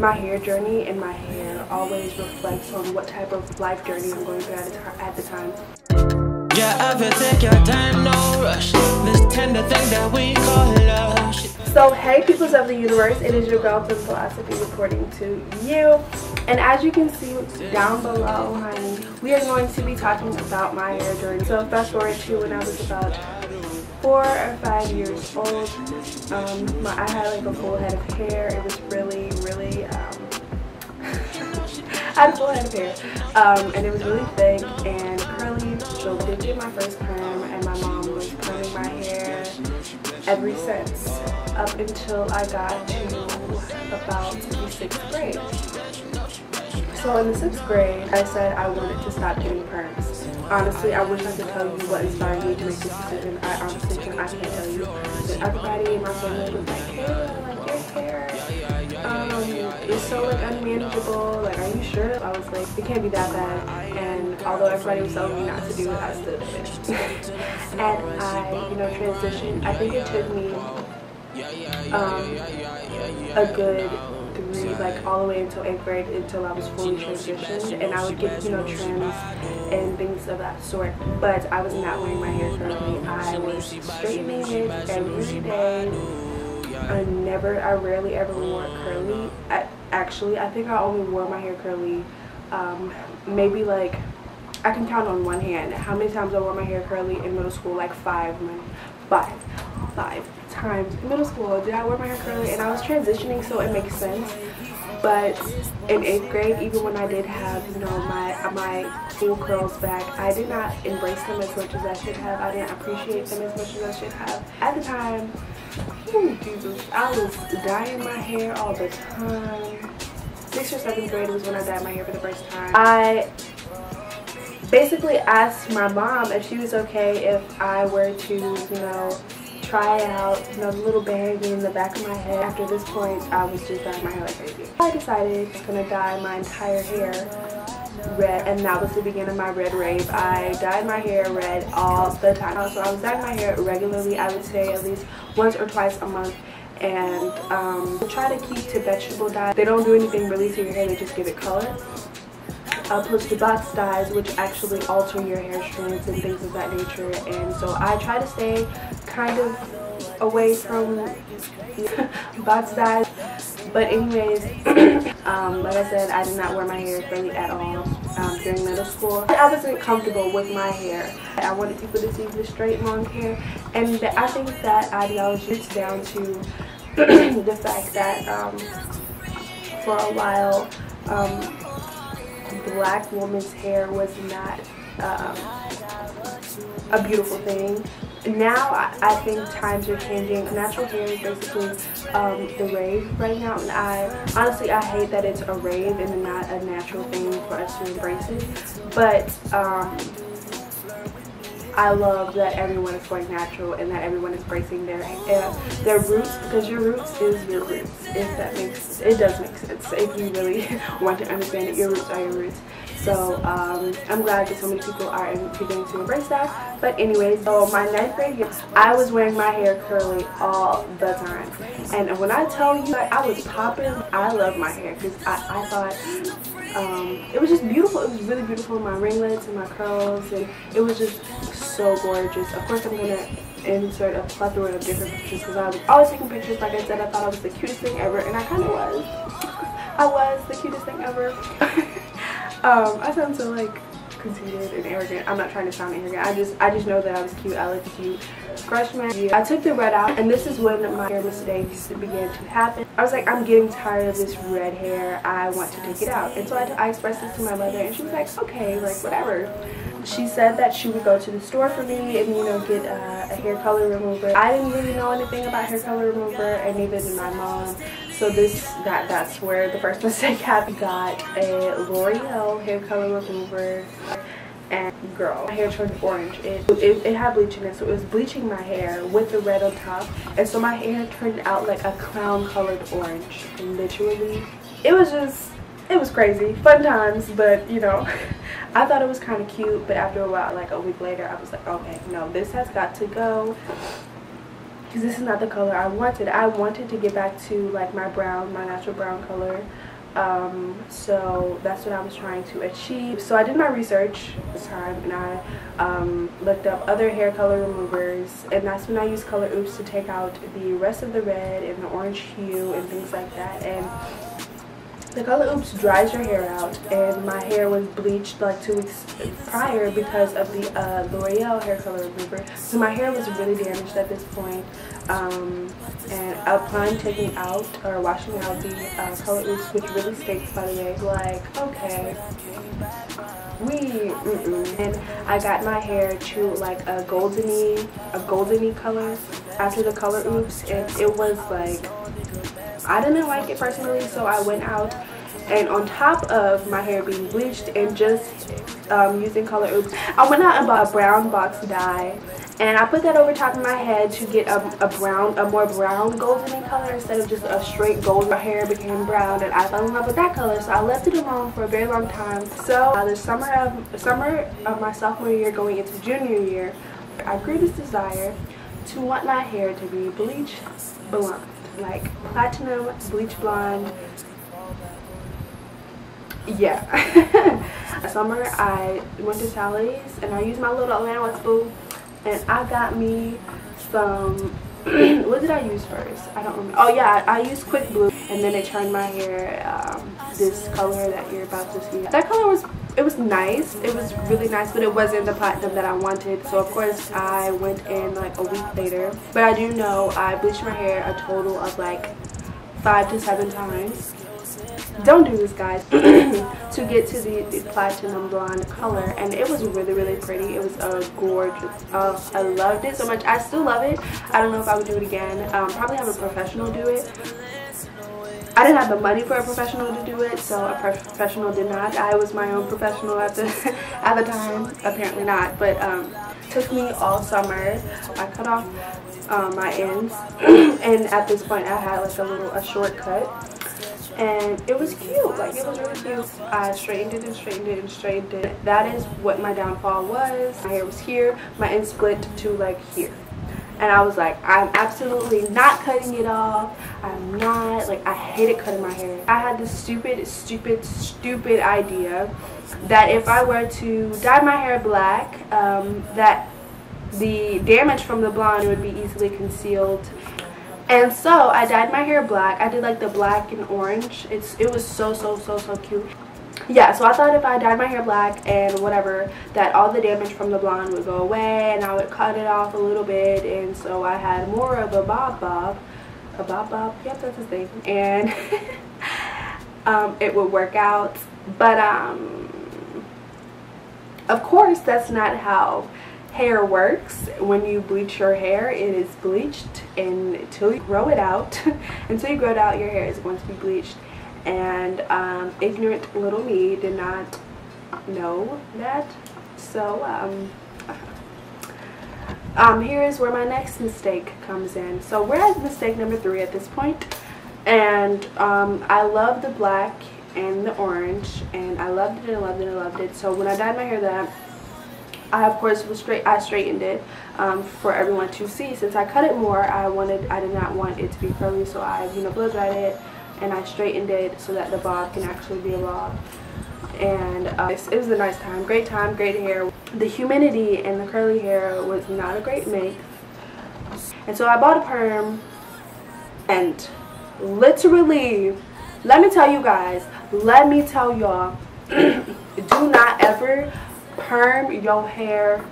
my hair journey and my hair always reflects on what type of life journey I'm going through at the time. Yeah, ever take your time, no rush. This tender thing that we call love. So hey peoples of the universe, it is your girl Fem Philosophy reporting to you. And as you can see down below, honey, we are going to be talking about my hair journey. So fast forward to when I was about 4 or 5 years old. I had like a full head of hair. It was really I had a full head of hair, and it was really thick and curly. So I did get my first perm, and my mom was perming my hair ever since, up until I got to about the 6th grade. So in the 6th grade, I said I wanted to stop getting perms. Honestly, I wish I could tell you what inspired me to make this decision. I honestly can't tell you. But everybody in my family was like, hey, like your hair is so like unmanageable. Like, are you sure? I was like, it can't be that bad. And although everybody was telling me not to do it, I still did it. And I, transitioned. I think it took me a good 3, like all the way until 8th grade, until I was fully transitioned, and I would get trims and things of that sort. But I was not wearing my hair curly. I was straightening it every day. I rarely ever wore it curly. Actually, I think I only wore my hair curly maybe like, I can count on one hand how many times I wore my hair curly in middle school. Like five times in middle school did I wear my hair curly, and I was transitioning, so it makes sense. But in 8th grade, even when I did have my full curls back, I did not embrace them as much as I should have. I didn't appreciate them as much as I should have. At the time, Jesus, I was dyeing my hair all the time. 6th or 7th grade was when I dyed my hair for the first time. I basically asked my mom if she was okay if I were to, try out, the little bang in the back of my head. After this point, I was just dyeing my hair like crazy. I decided I was going to dye my entire hair red, and that was the beginning of my red rave. I dyed my hair red all the time. So I was dyeing my hair regularly, I would say at least once or twice a month. And try to keep to vegetable dye. They don't do anything really to your hair, they just give it color. Opposed to box dyes, which actually alter your hair strands and things of that nature. And so I try to stay kind of away from box dyes. But anyways, like I said, I did not wear my hair curly at all during middle school. I wasn't comfortable with my hair. I wanted people to see the straight long hair, and I think that ideology is down to the fact that for a while black woman's hair was not a beautiful thing. Now I think times are changing. Natural hair is basically the rave right now, and I hate that it's a rave and not a natural thing for us to embrace it. But I love that everyone is going natural and that everyone is embracing their roots, because your roots is your roots. If that it does make sense. If you really want to understand it, your roots are your roots. So I'm glad that so many people are beginning to embrace that. But anyways, so my 9th grade year, I was wearing my hair curly all the time. And when I tell you that I was popping, I love my hair because I thought it was just beautiful. It was really beautiful, my ringlets and my curls, and it was just so gorgeous. Of course, I'm going to insert a plethora of different pictures because I was always taking pictures. Like I said, I thought I was the cutest thing ever, and I kind of was. I was the cutest thing ever. I sound so like conceited and arrogant. I'm not trying to sound arrogant. I just know that I was cute. I looked cute. Freshman year, I took the red out, and this is when my hair mistakes began to happen. I was like, I'm getting tired of this red hair. I want to take it out. And so I expressed this to my mother, and she was like, okay, like whatever. She said that she would go to the store for me and get a hair color remover. I didn't really know anything about hair color remover, and neither did my mom. So that's where the first mistake happened. Got a L'Oreal hair color remover, and girl, my hair turned orange. It had bleach in it, so it was bleaching my hair with the red on top, and so my hair turned out like a clown colored orange. Literally, it was crazy. Fun times, but I thought it was kind of cute. But after a while, like a week later, I was like, okay, no, this has got to go. Because this is not the color I wanted. I wanted to get back to like my brown, my natural brown color. So that's what I was trying to achieve. So I did my research this time, and I looked up other hair color removers, and that's when I used Color Oops to take out the rest of the red and the orange hue and things like that. And the Color Oops dries your hair out, and my hair was bleached like 2 weeks prior because of the L'Oreal hair color remover. So my hair was really damaged at this point. And upon taking out or washing out the Color Oops, which really stinks by the way, like, okay, and I got my hair to like a goldeny color after the Color Oops, and it was like, I didn't like it personally, so I went out, and on top of my hair being bleached and just using Color Oops, I went out and bought a brown box dye, and I put that over top of my head to get a more brown golden color instead of just a straight gold. My hair became brown, and I fell in love with that color, so I left it alone for a very long time. So the summer of my sophomore year going into junior year, I grew this desire to want my hair to be bleach blonde. Like platinum bleach blonde. Yeah. Summer I went to Sally's and I used my little allowance boo, and I got me some what did I use first? I don't remember. Oh yeah, I used Quick Blue, and then it turned my hair this color that you're about to see. That color was nice. It was really nice, but it wasn't the platinum that I wanted. So of course I went in like a week later. But I do know I bleached my hair a total of like 5 to 7 times. Don't do this, guys. To get to the platinum blonde color, and it was really pretty. It was gorgeous. I loved it so much. I still love it. I don't know if I would do it again. Probably have a professional do it. I didn't have the money for a professional to do it, so a professional did not. I was my own professional at the time. Apparently not, but took me all summer. I cut off my ends, and at this point I had like a short cut, and it was cute. Like, it was really cute. I straightened it and straightened it and straightened it. That is what my downfall was. My hair was here, my ends split to like here. And I was like, I'm absolutely not cutting it off. I'm not. Like, I hated cutting my hair. I had this stupid idea that if I were to dye my hair black, that the damage from the blonde would be easily concealed. And so I dyed my hair black. I did like the black and orange. It was so cute. Yeah, so I thought if I dyed my hair black and whatever, that all the damage from the blonde would go away, and I would cut it off a little bit, and so I had more of a bob. Yep, that's his thing. And it would work out. But of course that's not how hair works. When you bleach your hair, it is bleached, and until you grow it out, your hair is going to be bleached. And ignorant little me did not know that. So here is where my next mistake comes in. So we're at mistake number 3 at this point, and I love the black and the orange, and I loved it. So when I dyed my hair that, I of course I straightened it for everyone to see. Since I cut it more, I did not want it to be curly, so I blow dried it, and I straightened it so that the bob can actually be a bob. And it was a nice time, great hair. The humidity and the curly hair was not a great make, and so I bought a perm, and literally, let me tell y'all, do not ever perm your hair,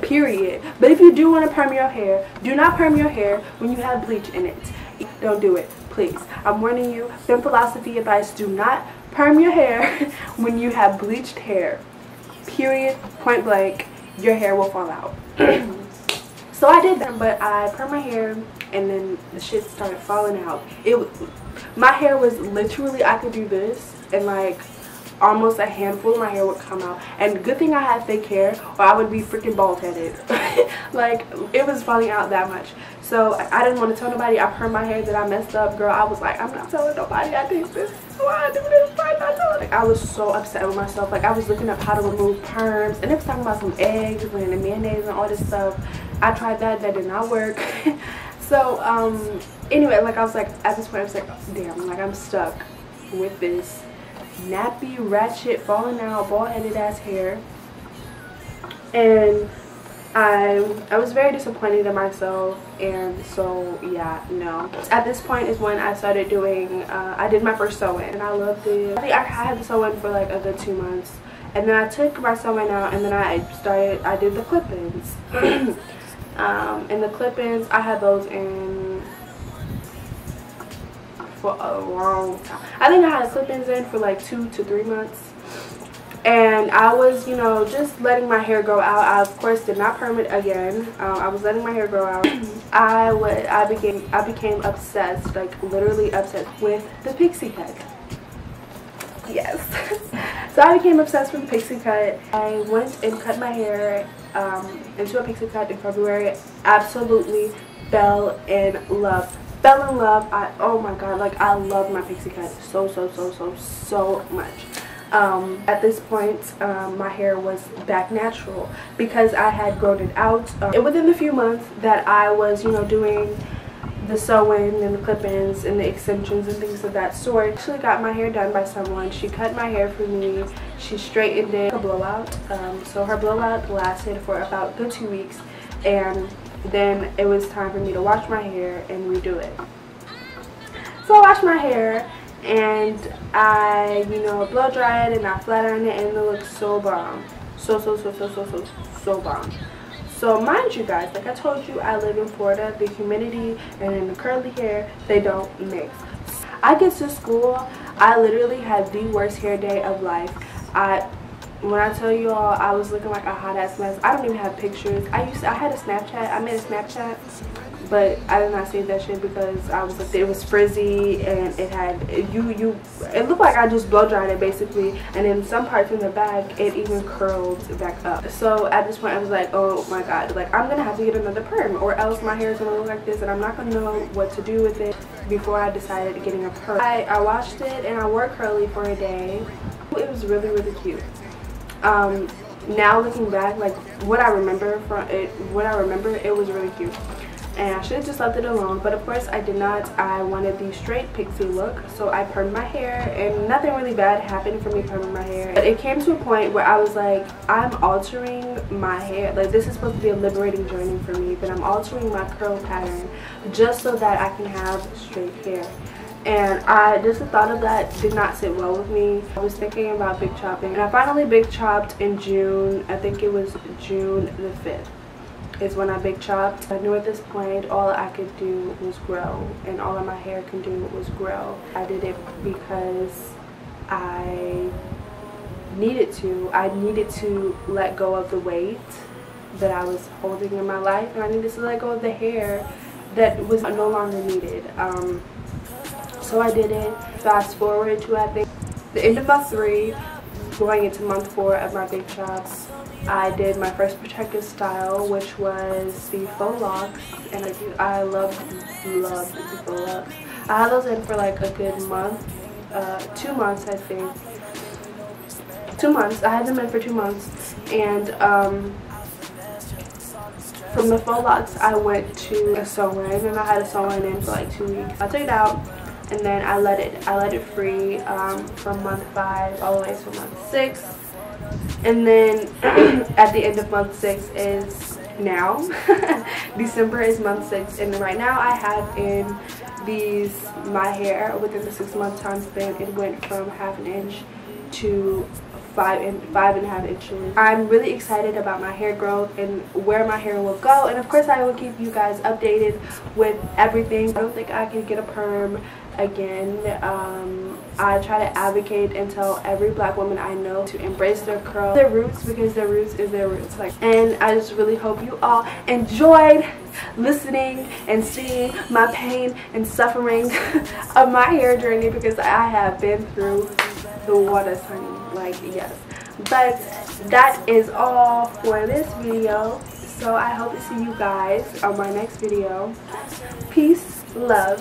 period. But if you do want to perm your hair, do not perm your hair when you have bleach in it. Don't do it, please. I'm warning you. Femme philosophy advice: do not perm your hair when you have bleached hair, period, point blank. Your hair will fall out. So I did that, but I permed my hair, and then the shit started falling out. My hair was literally, I could do this, and like almost a handful of my hair would come out. And good thing I had fake hair, or I would be freaking bald-headed. Like, it was falling out that much. So I didn't want to tell nobody I permed my hair that I messed up. Girl, I was like, I'm not telling nobody I did this. Why I do this? Why not telling? I was so upset with myself. Like, I was looking up how to remove perms, and it was talking about some eggs and mayonnaise and all this stuff. I tried that did not work. So anyway, like, I was like, at this point I was like, damn, like, I'm stuck with this nappy, ratchet, falling out, bald-headed ass hair. And I was very disappointed in myself, and so yeah, no. At this point is when I started doing, I did my first sew-in, and I loved it. I think I had the sew-in for like a good 2 months, and then I took my sew-in out, and then I did the clip-ins. And the clip-ins, I had those in for a long time. I think I had clip-ins in for like 2 to 3 months. And I was, you know, just letting my hair grow out. I, of course, did not perm it again. I was letting my hair grow out. I became obsessed, like literally obsessed with the pixie cut. Yes. So I became obsessed with the pixie cut. I went and cut my hair into a pixie cut in February. Absolutely fell in love. Oh my god, like I love my pixie cut so much. At this point, my hair was back natural because I had grown it out. Within the few months that I was, you know, doing the sew-in and the clip-ins and the extensions and things of that sort, I actually got my hair done by someone. She cut my hair for me. She straightened it. A blowout. So her blowout lasted for about a good 2 weeks, and then it was time for me to wash my hair and redo it. So I washed my hair, and I, you know, blow dry it and I flat iron it, and it looks so bomb. So bomb. So mind you guys, like I told you, I live in Florida. The humidity and the curly hair, they don't mix. I get to school, I literally had the worst hair day of life. When I tell you all, I was looking like a hot ass mess. I don't even have pictures. I had a Snapchat. I made a Snapchat, but I did not save that shit because I was like, it was frizzy and it had it looked like I just blow dried it basically, and in some parts in the back it even curled back up. So at this point I was like, oh my god, like I'm gonna have to get another perm or else my hair is gonna look like this and I'm not gonna know what to do with it. Before I decided getting a perm, I washed it and I wore curly for a day. It was really cute. Now looking back, like what I remember, it was really cute. And I should have just left it alone, but of course I did not. I wanted the straight pixie look, so I permed my hair, and nothing really bad happened from me perming my hair. But it came to a point where I was like, I'm altering my hair. Like, this is supposed to be a liberating journey for me, but I'm altering my curl pattern just so that I can have straight hair. And just the thought of that did not sit well with me. I was thinking about big chopping, and I finally big chopped in June. I think it was June the 5th. Is when I big chopped. I knew at this point all I could do was grow, and all of my hair can do was grow. I did it because I needed to. I needed to let go of the weight that I was holding in my life, and I needed to let go of the hair that was no longer needed. So I did it. Fast forward to, I think, the end of month 3, going into month 4 of my big chops. I did my first protective style, which was the faux locks, and I loved the faux locks. I had those in for like a good month, 2 months I think. 2 months. I had them in for 2 months, and from the faux locks I went to a sew-in, and I had a sew-in in for like 2 weeks. I took it out, and then I let it free from month 5 all the way to month 6. And then at the end of month 6 is now. December is month 6, and right now I have in my hair within the 6-month time span, it went from 1/2 inch to 5.5 inches. I'm really excited about my hair growth and where my hair will go, and of course I will keep you guys updated with everything. I don't think I can get a perm again. I try to advocate and tell every black woman I know to embrace their curls, their roots, because their roots is their roots. And I just really hope you all enjoyed listening and seeing my pain and suffering of my hair journey, because I have been through the waters, honey. Like, yes. But that is all for this video, so I hope to see you guys on my next video. Peace, love,